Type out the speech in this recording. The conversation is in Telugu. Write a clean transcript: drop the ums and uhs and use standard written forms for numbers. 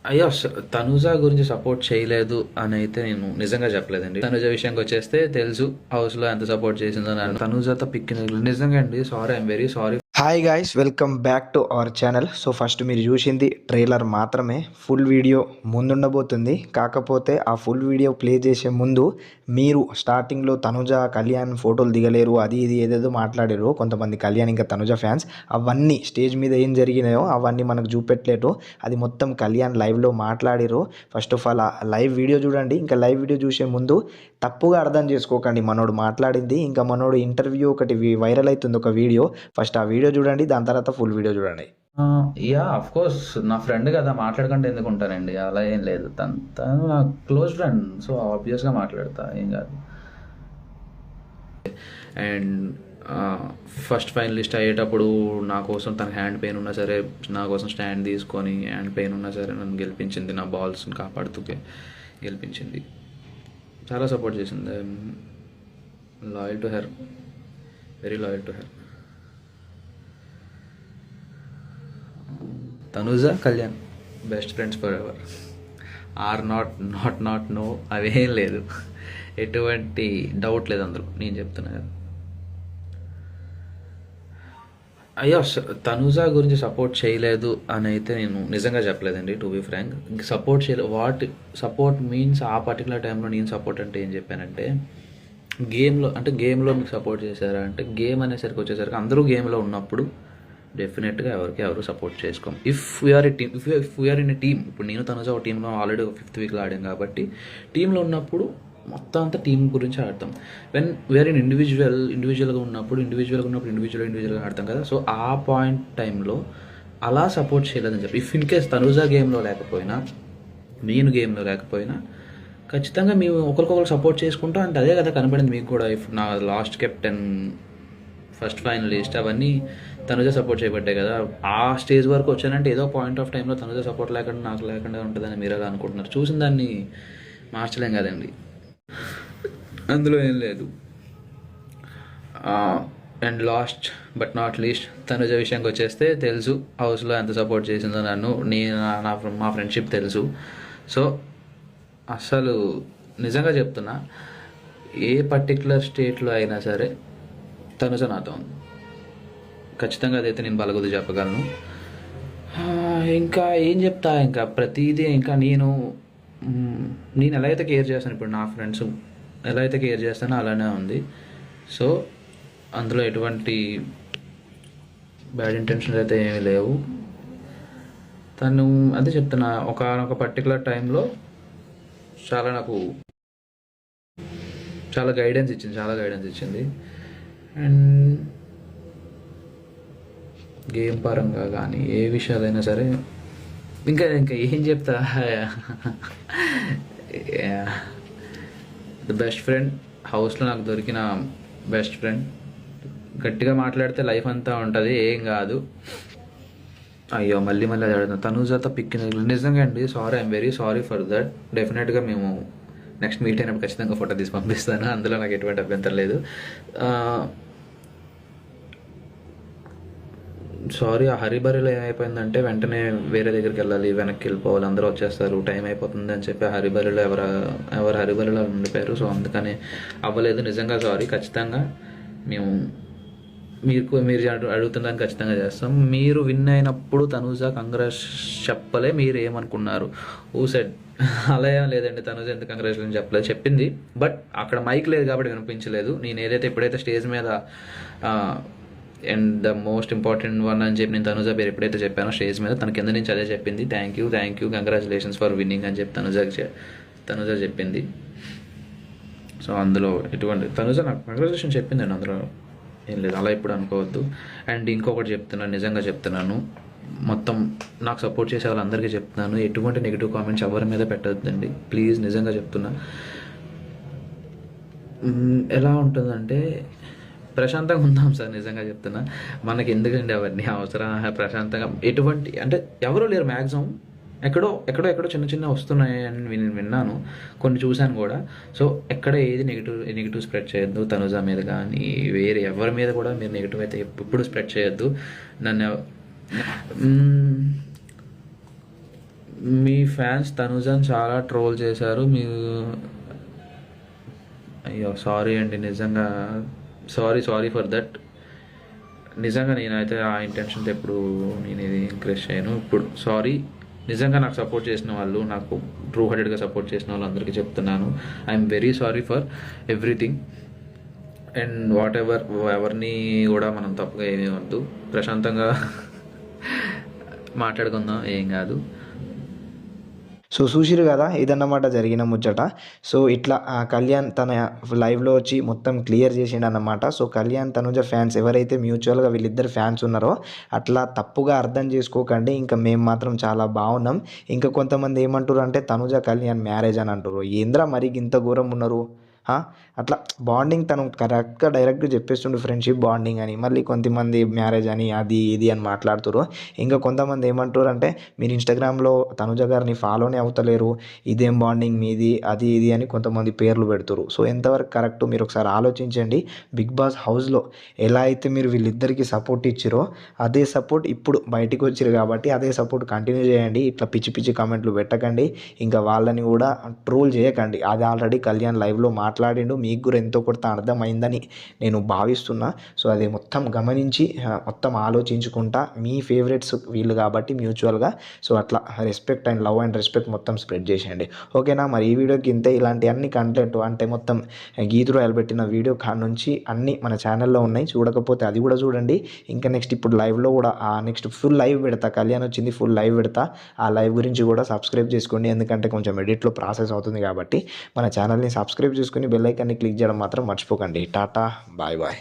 అయ్యో! తనూజ గురించి సపోర్ట్ చేయలేదు అని అయితే నేను నిజంగా చెప్పలేదండి. తనూజ విషయానికి వచ్చేస్తే తెలుసు హౌస్‌లో ఎంత సపోర్ట్ చేసిందో నన్ను. తనూజతో పిక్కి నిజంగా అండి. Sorry, I'm very sorry. Hi guys, welcome back to our channel. So first మీరు చూసింది ట్రైలర్ మాత్రమే. ఫుల్ వీడియో ముందుండబోతుంది. కాకపోతే ఆ ఫుల్ వీడియో ప్లే చేసే ముందు మీరు స్టార్టింగ్లో తనుజ కళ్యాణ్ ఫోటోలు దిగలేరు, అది ఇది ఏదేదో మాట్లాడారు కొంతమంది కళ్యాణ్ ఇంకా తనుజ ఫ్యాన్స్. అవన్నీ స్టేజ్ మీద ఏం జరిగినాయో అవన్నీ మనకు చూపెట్టలేరు. అది మొత్తం కళ్యాణ్ లైవ్లో మాట్లాడారు. ఫస్ట్ ఆఫ్ ఆల్ ఆ లైవ్ వీడియో చూడండి. ఇంకా లైవ్ వీడియో చూసే ముందు తప్పుగా అర్థం చేసుకోకండి. మనోడు మాట్లాడింది, ఇంకా మనోడు ఇంటర్వ్యూ ఒకటి వైరల్ అవుతుంది ఒక వీడియో. ఫస్ట్ ఆ వీడియో చూడండి, దాని తర్వాత ఫుల్ వీడియో చూడండి. యాహ్! ఆఫ్‌కోర్స్ నా ఫ్రెండ్ కదా! మాట్లాడకుండా ఎందుకుంటానండి. అలా ఏం లేదు. తను నా క్లోజ్ ఫ్రెండ్. సో, ఆబ్వియస్‌గా మాట్లాడతా. ఏం కాదు. అండ్ ఫస్ట్ ఫైనలిస్ట్ అయ్యేటప్పుడు నా కోసం తన హ్యాండ్ పెయిన్ ఉన్నా సరే, నా కోసం స్టాండ్ తీసుకొని హ్యాండ్ పెయిన్ ఉన్నా సరే నన్ను గెలిపించింది. నా బాల్స్ని కాపాడుతూకే గెలిపించింది. చాలా సపోర్ట్ చేసింది. I'm loyal to her. Very loyal to her. Tanuja, Kalyan best friends forever. Or not no అవేం లేదు. ఎటువంటి డౌట్ లేదు అందులో. నేను చెప్తున్నా కదా. అయ్యో! తనుజ గురించి సపోర్ట్ చేయలేదు అని అయితే నేను నిజంగా చెప్పలేదండి. టు బీ ఫ్రాంక్, సపోర్ట్ చేయలేదు. సపోర్ట్ మీన్స్ ఆ పర్టికులర్ టైంలో నేను సపోర్ట్ అంటే ఏం చెప్పానంటే, గేమ్లో మీకు సపోర్ట్ చేశారా అంటే, గేమ్ అనేసరికి వచ్చేసరికి అందరూ గేమ్లో ఉన్నప్పుడు డెఫినెట్గా ఎవరు సపోర్ట్ చేసుకోం. If we are in a team. ఇప్పుడు నేను తనుజ ఒక టీంలో ఆల్రెడీ 5th వీక్లో ఆడాం కాబట్టి టీంలో ఉన్నప్పుడు మొత్తం అంతా టీం గురించి ఆడతాం. వెన్ వీఆర్ ఇన్ ఇండివిజువల్గా ఇండివిజువల్గా ఆడతాం కదా. సో ఆ పాయింట్ టైంలో అలా సపోర్ట్ చేయలేదని చెప్పి, ఇఫ్ ఇన్ కేస్ తనుజ గేమ్లో లేకపోయినా, నేను గేమ్లో లేకపోయినా ఖచ్చితంగా మేము ఒకరికొకరు సపోర్ట్ చేసుకుంటాం. అంటే అదే కదా కనపడింది మీకు కూడా. ఇఫ్ నా లాస్ట్ కెప్టెన్, ఫస్ట్ ఫైనలిస్ట్ అవన్నీ తనుజ సపోర్ట్ చేయబట్టాయి కదా. ఆ స్టేజ్ వరకు వచ్చానంటే ఏదో పాయింట్ ఆఫ్ టైంలో తనుజ సపోర్ట్ లేకుండా నాకు లేకుండా ఉంటుందని మీరు ఎలా అనుకుంటున్నారు? చూసిన దాన్ని మార్చలేం కదండి. అందులో ఏం లేదు. And last but not least Tanuja విషయానికి వచ్చేస్తే తెలుసు హౌస్లో ఎంత సపోర్ట్ చేసిందో నన్ను. మా ఫ్రెండ్షిప్ తెలుసు. సో అసలు నిజంగా చెప్తున్నా, ఏ పర్టికులర్ స్టేట్లో అయినా సరే తనుజ నాతో ఉంది. ఖచ్చితంగా అదైతే నేను బలగొద్దు చెప్పగలను. ఇంకా ఏం చెప్తా, ఇంకా ప్రతిదీ ఇంకా నేను ఎలా అయితే కేర్ చేస్తాను, ఇప్పుడు నా ఫ్రెండ్స్ ఎలా అయితే కేర్ చేస్తానో అలానే ఉంది. సో అందులో ఎటువంటి బ్యాడ్ ఇంటెన్షన్స్ అయితే ఏమీ లేవు. తను అదే చెప్తున్నా, ఒక పర్టికులర్ టైంలో నాకు చాలా గైడెన్స్ ఇచ్చింది. అండ్ గేమ్ పరంగా కానీ ఏ విషయాలైనా సరే ఇంకా ఏం చెప్తా. ద బెస్ట్ ఫ్రెండ్, హౌస్లో నాకు దొరికిన బెస్ట్ ఫ్రెండ్. గట్టిగా మాట్లాడితే లైఫ్ అంతా ఉంటుంది, ఏం కాదు. అయ్యో మళ్ళీ అది అడుగుతాను. తనుజతో పిక్కి నిజంగా అండి. Sorry, I'm very sorry for that. డెఫినెట్గా మేము నెక్స్ట్ మీట్ అయినప్పుడు ఖచ్చితంగా ఫోటో తీసి పంపిస్తాను. అందులో నాకు ఎటువంటి అభ్యంతరం లేదు. సారీ, ఆ హరిబరిలో ఏమైపోయిందంటే వెంటనే వేరే దగ్గరికి వెళ్ళాలి, వెనక్కి వెళ్ళిపోవాలి, అందరూ వచ్చేస్తారు, టైం అయిపోతుంది అని చెప్పి హరిబరిలో ఎవరు హరిబరిలో ఉండిపోయారు. సో అందుకని అవ్వలేదు. నిజంగా సారీ. ఖచ్చితంగా మేము మీరు అడుగుతుందని ఖచ్చితంగా చేస్తాం. మీరు విన్ అయినప్పుడు తనుజ కంగ్రాట్స్ చెప్పలే, మీరు ఏమనుకున్నారు? ఊ సెడ్ అలా ఏం లేదండి. తనుజ ఎంత కంగ్రాచులేషన్ చెప్పలేదు, చెప్పింది. బట్ అక్కడ మైక్ లేదు కాబట్టి వినిపించలేదు. నేను ఎప్పుడైతే స్టేజ్ మీద and the most important one అని చెప్పి నేను తనుజ పేరు ఎప్పుడైతే చెప్పానో స్టేజ్ మీద, తన కింద నుంచి అదే చెప్పింది. Thank you congratulations for winning అని చెప్పి తనుజ చెప్పింది. సో అందులో తనుజ నాకు కంగ్రాచులేషన్ చెప్పిందండి. అందులో ఏం లేదు, అలా ఇప్పుడు అనుకోవద్దు. అండ్ ఇంకొకటి చెప్తున్నాను, నిజంగా చెప్తున్నాను, మొత్తం నాకు సపోర్ట్ చేసే వాళ్ళందరికీ చెప్తున్నాను, ఎటువంటి నెగిటివ్ కామెంట్స్ ఎవరి మీద పెట్టద్దండి ప్లీజ్. నిజంగా చెప్తున్నా. ఎలా ఉంటుందంటే ప్రశాంతంగా ఉందాం సార్. నిజంగా చెప్తున్నా, మనకి ఎందుకండి అవన్నీ అవసరం? ప్రశాంతంగా ఎటువంటి అంటే ఎవరూ లేరు మ్యాక్సిమం. ఎక్కడో చిన్న వస్తున్నాయి అని నేను విన్నాను, కొన్ని చూశాను కూడా. సో ఎక్కడ ఏది నెగిటివ్ స్ప్రెడ్ చేయొద్దు. తనుజ మీద కానీ వేరే ఎవరి మీద కూడా మీరు నెగిటివ్ అయితే ఎప్పుడు స్ప్రెడ్ చేయొద్దు. మీ ఫ్యాన్స్ తనుజని చాలా ట్రోల్ చేశారు. మీరు అయ్యో సారీ అండి, నిజంగా సారీ ఫర్ దట్. నిజంగా నేనైతే ఆ ఇంటెన్షన్తో ఎప్పుడు నేను ఇది ఎంకరేజ్ చేయను. ఇప్పుడు సారీ, నిజంగా నాకు సపోర్ట్ చేసిన వాళ్ళు, నాకు ట్రూ హార్టెడ్గా సపోర్ట్ చేసిన వాళ్ళందరికీ చెప్తున్నాను, I'm very sorry for everything. And what ever, ఎవరిని కూడా మనం తప్పుగా ఏమీ వద్దు, ప్రశాంతంగా మాట్లాడుకుందాం, ఏం కాదు. సో చూసిరు కదా, ఇదన్నమాట జరిగిన ముచ్చట. సో ఇట్లా కళ్యాణ్ తన లైవ్లో వచ్చి మొత్తం క్లియర్ చేసిండు అన్నమాట. సో కళ్యాణ్ తనుజ ఫ్యాన్స్ ఎవరైతే మ్యూచువల్గా వీళ్ళిద్దరు ఫ్యాన్స్ ఉన్నారో అట్లా తప్పుగా అర్థం చేసుకోకండి. ఇంకా మేము మాత్రం చాలా బాగున్నాం. ఇంకా కొంతమంది ఏమంటారు అంటే తనుజ కళ్యాణ్ మ్యారేజ్ అని అంటారు. ఏంద్రా మరి ఇంత ఘోరం ఉన్నారు. అట్లా బాండింగ్ తను కరెక్ట్గా డైరెక్ట్గా చెప్పేస్తుండు, ఫ్రెండ్షిప్ బాండింగ్ అని. మళ్ళీ కొంతమంది మ్యారేజ్ అని అది ఇది అని మాట్లాడుతారు. ఇంకా కొంతమంది ఏమంటారు అంటే మీరు ఇన్స్టాగ్రామ్లో తనుజ గారిని ఫాలోనే అవుతలేరు, ఇదేం బాండింగ్ మీది అది ఇది అని కొంతమంది పేర్లు పెడుతురు. సో ఎంతవరకు కరెక్ట్ మీరు ఒకసారి ఆలోచించండి. బిగ్ బాస్ హౌస్లో ఎలా అయితే మీరు వీళ్ళిద్దరికీ సపోర్ట్ ఇచ్చిరో అదే సపోర్ట్ ఇప్పుడు బయటికి వచ్చారు కాబట్టి అదే సపోర్ట్ కంటిన్యూ చేయండి. ఇట్లా పిచ్చి పిచ్చి కామెంట్లు పెట్టకండి. ఇంకా వాళ్ళని కూడా ట్రోల్ చేయకండి. అది ఆల్రెడీ కళ్యాణ్ లైవ్లో మాట్లాడిండు, మీకు కూడా ఎంతో కొంత అర్థమైందని నేను భావిస్తున్నా. సో అది మొత్తం గమనించి మొత్తం ఆలోచించుకుంటా మీ ఫేవరెట్స్ వీళ్ళు కాబట్టి మ్యూచువల్గా సో అట్లా respect and love and respect మొత్తం స్ప్రెడ్ చేసేయండి. ఓకేనా, మరి ఈ వీడియోకి ఇంతే. ఇలాంటి అన్ని కంటెంట్ అంటే మొత్తం గీతు రాయలు పెట్టిన వీడియో కాడ నుంచి అన్నీ మన ఛానల్లో ఉన్నాయి, చూడకపోతే అది కూడా చూడండి. ఇంకా నెక్స్ట్ ఇప్పుడు లైవ్లో కూడా నెక్స్ట్ ఫుల్ లైవ్ పెడతా, కళ్యాణ్ వచ్చింది ఫుల్ లైవ్ పెడతా. ఆ లైవ్ గురించి కూడా సబ్స్క్రైబ్ చేసుకోండి, ఎందుకంటే కొంచెం ఎడిట్లో ప్రాసెస్ అవుతుంది కాబట్టి. మన ఛానల్ని సబ్స్క్రైబ్ చేసుకుని బెల్ ఐకాన్ని క్లిక్ చేయడం మాత్రం మర్చిపోకండి. Tata, bye bye.